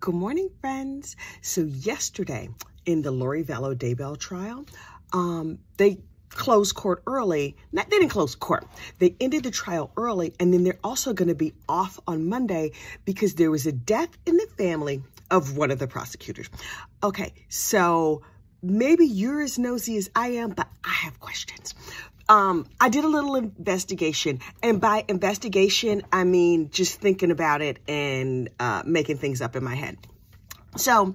Good morning, friends. So yesterday in the Lori Vallow Daybell trial, they closed court early. They didn't close court. They ended the trial early, and then they're also going to be off on Monday because there was a death in the family of one of the prosecutors. Okay, so maybe you're as nosy as I am, but I have questions. I did a little investigation, and by investigation, I mean just thinking about it and making things up in my head. So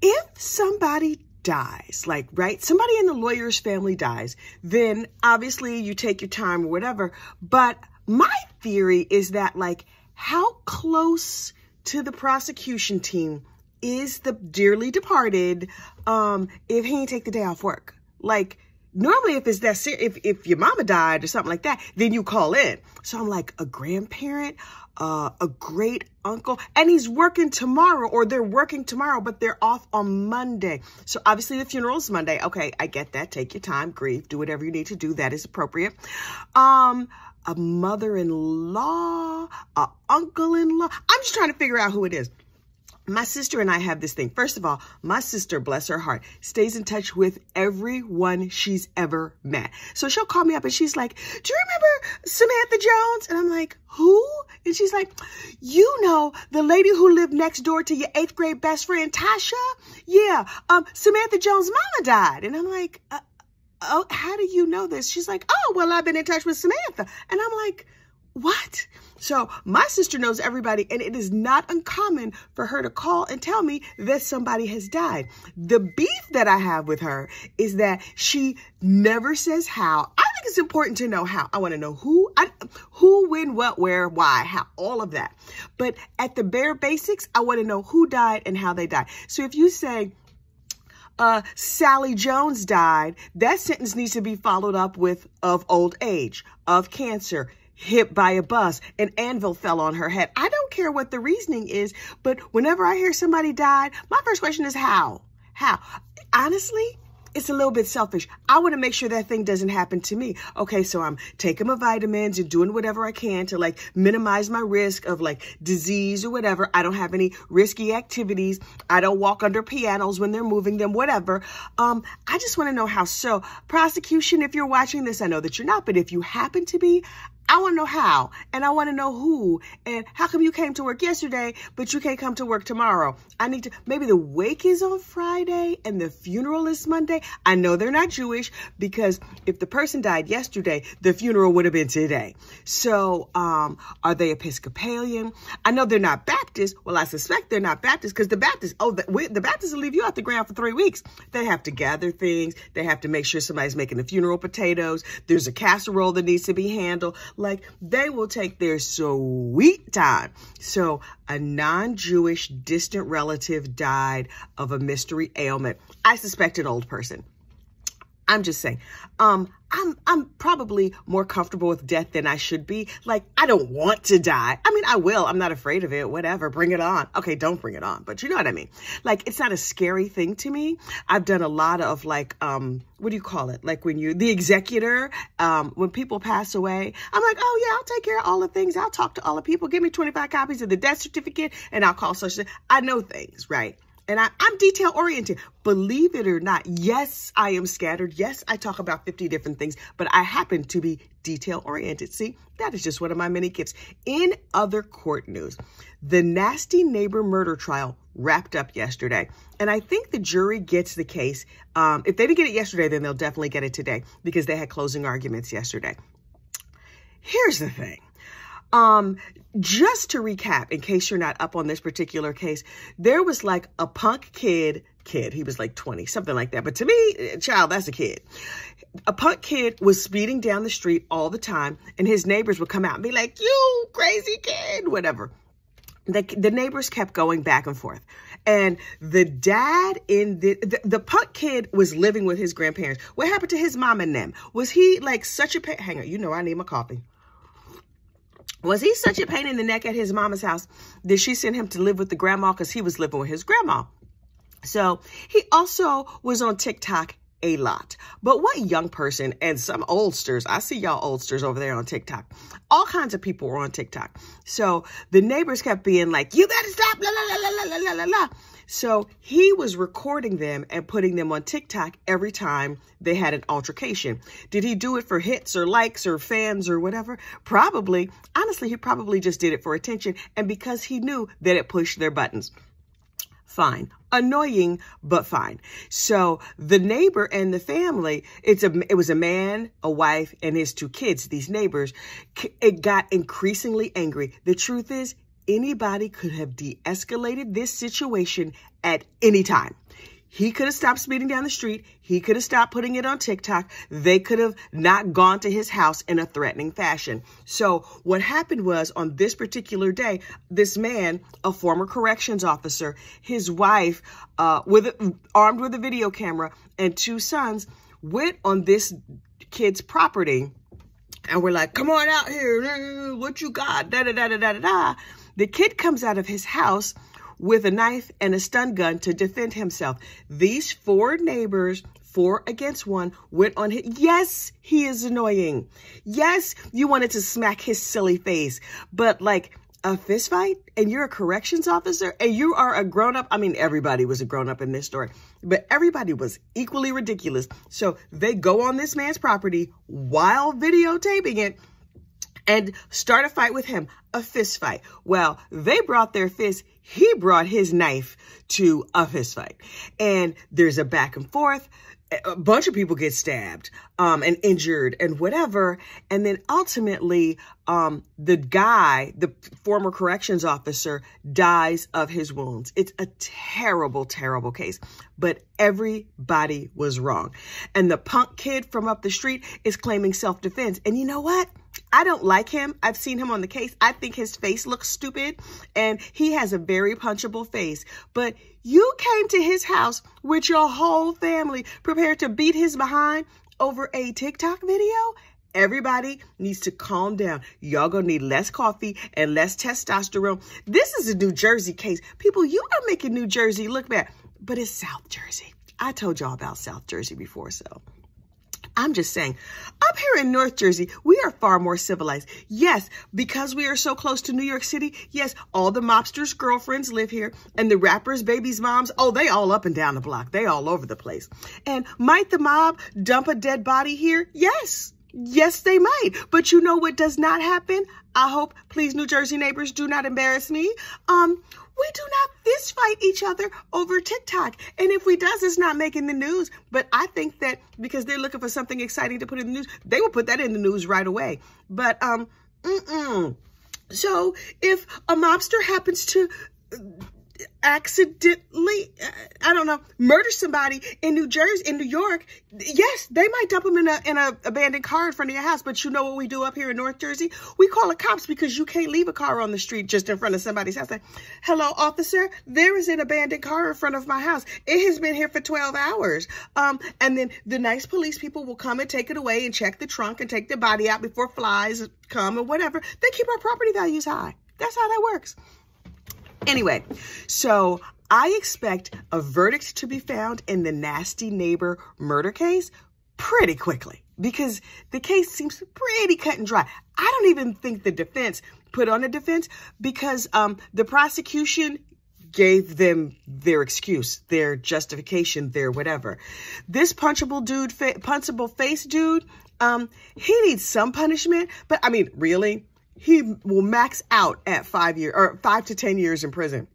if somebody dies, somebody in the lawyer's family dies, then obviously you take your time or whatever. But my theory is that, how close to the prosecution team is the dearly departed if he ain't take the day off work? Normally, if it's that serious, if your mama died or something like that, then you call in. So I'm like, a grandparent, a great uncle, and he's working tomorrow, or they're working tomorrow, but they're off on Monday. So obviously the funeral is Monday. Okay, I get that. Take your time, grieve, do whatever you need to do. That is appropriate. A mother-in-law, a uncle-in-law. I'm just trying to figure out who it is. My sister and I have this thing. First of all, my sister, bless her heart, stays in touch with everyone she's ever met. So she'll call me up and she's like, do you remember Samantha Jones? And I'm like, who? And she's like, you know, the lady who lived next door to your 8th grade best friend, Tasha? Yeah, Samantha Jones' mama died. And I'm like, oh, how do you know this? She's like, oh, well, I've been in touch with Samantha. And I'm like, what? So my sister knows everybody, and it is not uncommon for her to call and tell me that somebody has died. The beef that I have with her is that she never says how. I think it's important to know how. I want to know who, when, what, where, why, how, all of that. But at the bare basics, I want to know who died and how they died. So if you say, Sally Jones died, that sentence needs to be followed up with of old age, of cancer, hit by a bus, an anvil fell on her head. I don't care what the reasoning is, but whenever I hear somebody died, my first question is how? How? Honestly, it's a little bit selfish. I want to make sure that thing doesn't happen to me. Okay, so I'm taking my vitamins and doing whatever I can to minimize my risk of disease or whatever. I don't have any risky activities. I don't walk under pianos when they're moving them, whatever. I just want to know how. So prosecution, if you're watching this, I know that you're not, but if you happen to be, I want to know how, and I want to know who, and how come you came to work yesterday, but you can't come to work tomorrow? I need to, maybe the wake is on Friday and the funeral is Monday. I know they're not Jewish, because if the person died yesterday, the funeral would have been today. So, are they Episcopalian? I know they're not Baptist. Well, I suspect they're not Baptist, because the Baptists, the Baptists will leave you out the ground for 3 weeks. They have to gather things. They have to make sure somebody's making the funeral potatoes. There's a casserole that needs to be handled. They will take their sweet time. So a non-Jewish distant relative died of a mystery ailment. I suspect an old person. I'm just saying, I'm probably more comfortable with death than I should be. I don't want to die. I mean, I will. I'm not afraid of it. Whatever. Bring it on. Okay, don't bring it on. But you know what I mean? It's not a scary thing to me. I've done a lot of what do you call it? When you're the executor, when people pass away, I'm like, oh yeah, I'll take care of all the things. I'll talk to all the people. Give me 25 copies of the death certificate and I'll call social. I know things, right? And I'm detail oriented. Believe it or not, yes, I am scattered. Yes, I talk about 50 different things, but I happen to be detail oriented. See, that is just one of my many gifts. In other court news, the nasty neighbor murder trial wrapped up yesterday. And I think the jury gets the case. If they didn't get it yesterday, then they'll definitely get it today, because they had closing arguments yesterday. Here's the thing. Just to recap, in case you're not up on this particular case, there was a punk kid, he was 20, something like that. But to me, child, that's a kid. A punk kid was speeding down the street all the time, and his neighbors would come out and be like, you crazy kid, whatever. The neighbors kept going back and forth. And the dad in the punk kid was living with his grandparents. What happened to his mom and them? Was he such a pain? Hang on, you know I need my coffee. Was he such a pain in the neck at his mama's house that she sent him to live with the grandma, because he was living with his grandma? So he also was on TikTok a lot. But what young person, and some oldsters, I see y'all oldsters over there on TikTok. All kinds of people were on TikTok. So the neighbors kept being like, you better stop, la, la, la, la, la, la, la. So he was recording them and putting them on TikTok every time they had an altercation. Did he do it for hits or likes or fans or whatever? Probably. Honestly, he probably just did it for attention and because he knew that it pushed their buttons. Fine. Annoying, but fine. So the neighbor and the family, it was a man, a wife, and his 2 kids, these neighbors. It got increasingly angry. The truth is, anybody could have de-escalated this situation at any time. He could have stopped speeding down the street. He could have stopped putting it on TikTok. They could have not gone to his house in a threatening fashion. So what happened was on this particular day, this man, a former corrections officer, his wife, armed with a video camera and 2 sons, went on this kid's property and were like, come on out here. What you got? Da, da, da, da, da, da. The kid comes out of his house with a knife and a stun gun to defend himself. These 4 neighbors, 4 against 1, went on him. Yes, he is annoying. Yes, you wanted to smack his silly face, but like a fist fight and you're a corrections officer and you are a grown-up. I mean, everybody was a grown-up in this story, but everybody was equally ridiculous. So they go on this man's property while videotaping it and start a fight with him, a fist fight. Well, they brought their fists. He brought his knife to a fist fight. And there's a back and forth. A bunch of people get stabbed and injured and whatever. And then ultimately, the guy, the former corrections officer, dies of his wounds. It's a terrible, terrible case. But everybody was wrong. And the punk kid from up the street is claiming self-defense. And you know what? I don't like him. I've seen him on the case. I think his face looks stupid and he has a very punchable face. But you came to his house with your whole family prepared to beat his behind over a TikTok video? Everybody needs to calm down. Y'all gonna need less coffee and less testosterone. This is a New Jersey case. People, you are making New Jersey look bad, but it's South Jersey. I told y'all about South Jersey before, so I'm just saying, up here in North Jersey, we are far more civilized. Yes, because we are so close to New York City. Yes, all the mobsters' girlfriends live here and the rappers' babies' moms. Oh, they all up and down the block. They all over the place. And might the mob dump a dead body here? Yes. Yes, they might. But you know what does not happen? I hope, please, New Jersey neighbors, do not embarrass me. We do not fist fight each other over TikTok. And if we does, it's not making the news. But I think that because they're looking for something exciting to put in the news, they will put that in the news right away. But, So if a mobster happens to accidentally, I don't know, murder somebody in New Jersey, in New York, yes, they might dump them in a abandoned car in front of your house. But you know what we do up here in North Jersey? We call the cops because you can't leave a car on the street just in front of somebody's house. Like, hello, officer, there is an abandoned car in front of my house. It has been here for 12 hours. And then the nice police people will come and take it away and check the trunk and take the body out before flies come or whatever. They keep our property values high. That's how that works. Anyway, so I expect a verdict to be found in the nasty neighbor murder case pretty quickly because the case seems pretty cut and dry. I don't even think the defense put on a defense because the prosecution gave them their excuse, their justification, their whatever. This punchable face dude, he needs some punishment, but I mean, really? He will max out at 5 to 10 years in prison.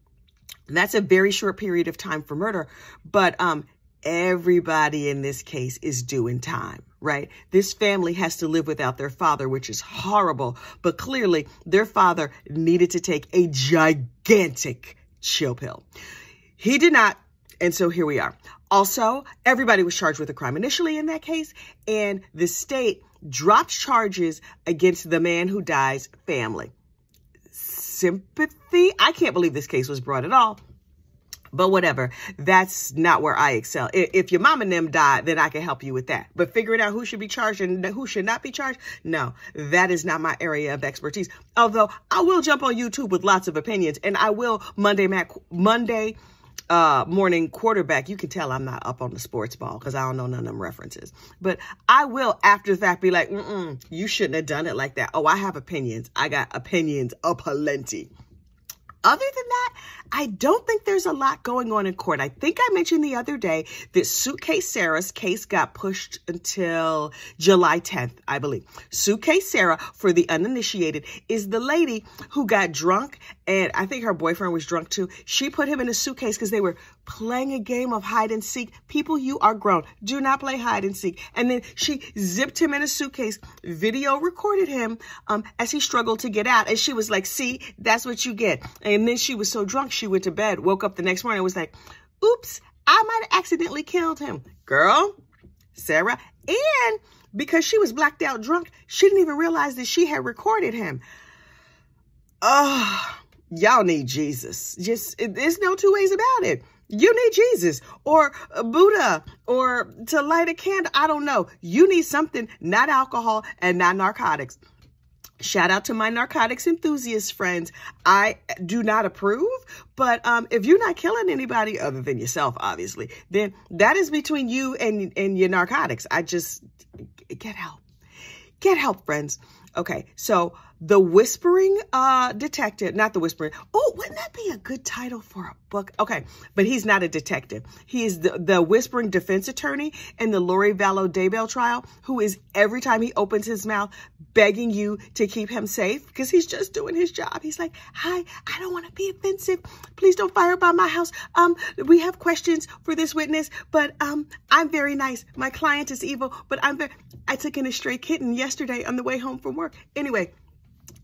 That's a very short period of time for murder, but everybody in this case is doing time, right? This family has to live without their father, which is horrible, but clearly their father needed to take a gigantic chill pill. He did not, and so here we are. Also, everybody was charged with a crime initially in that case, and the state dropped charges against the man who die's family. Sympathy? I can't believe this case was brought at all. But whatever, that's not where I excel. If your mom and them died, then I can help you with that. But figuring out who should be charged and who should not be charged, no, that is not my area of expertise. Although I will jump on YouTube with lots of opinions, and I will Monday morning quarterback. You can tell I'm not up on the sports ball because I don't know none of them references. But I will, after the fact, be like, you shouldn't have done it like that. Oh, I have opinions. I got opinions aplenty. Other than that, I don't think there's a lot going on in court. I think I mentioned the other day that Suitcase Sarah's case got pushed until July 10th, I believe. Suitcase Sarah, for the uninitiated, is the lady who got drunk, and I think her boyfriend was drunk too. She put him in a suitcase because they were playing a game of hide and seek. People, you are grown. Do not play hide and seek. And then she zipped him in a suitcase, video recorded him as he struggled to get out. And she was like, see, that's what you get. And then she was so drunk, she went to bed, woke up the next morning and was like, oops, I might have accidentally killed him. Girl, Sarah. And because she was blacked out drunk, she didn't even realize that she had recorded him. Oh, y'all need Jesus. There's no two ways about it. You need Jesus or Buddha or to light a candle. I don't know. You need something, not alcohol and not narcotics. Shout out to my narcotics enthusiast friends. I do not approve, but if you're not killing anybody other than yourself, obviously, then that is between you and your narcotics. I just get help. Get help, friends. Okay, so the Whispering Detective, not the Whispering. Oh, wouldn't that be a good title for a book? Okay, but he's not a detective. He is the Whispering Defense Attorney in the Lori Vallow Daybell trial, who is every time he opens his mouth begging you to keep him safe because he's just doing his job. He's like, hi, I don't want to be offensive. Please don't fire by my house. We have questions for this witness, but I'm very nice. My client is evil, but I took in a stray kitten yesterday on the way home from work. Anyway,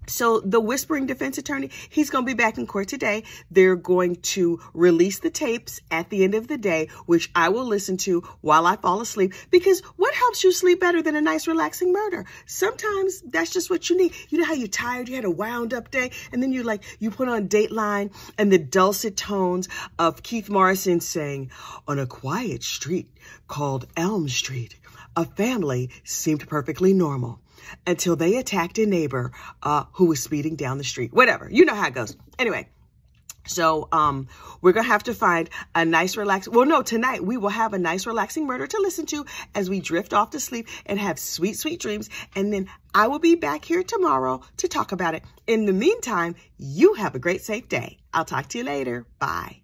so the Whispering Defense Attorney, he's going to be back in court today. They're going to release the tapes at the end of the day, which I will listen to while I fall asleep, because what helps you sleep better than a nice relaxing murder? Sometimes that's just what you need. You know how you're tired, you had a wound up day, and then you put on Dateline and the dulcet tones of Keith Morrison saying, on a quiet street called Elm Street, a family seemed perfectly normal until they attacked a neighbor who was speeding down the street. Whatever. You know how it goes. Anyway, so we're going to have to find a nice tonight we will have a nice relaxing murder to listen to as we drift off to sleep and have sweet, sweet dreams. And then I will be back here tomorrow to talk about it. In the meantime, you have a great, safe day. I'll talk to you later. Bye.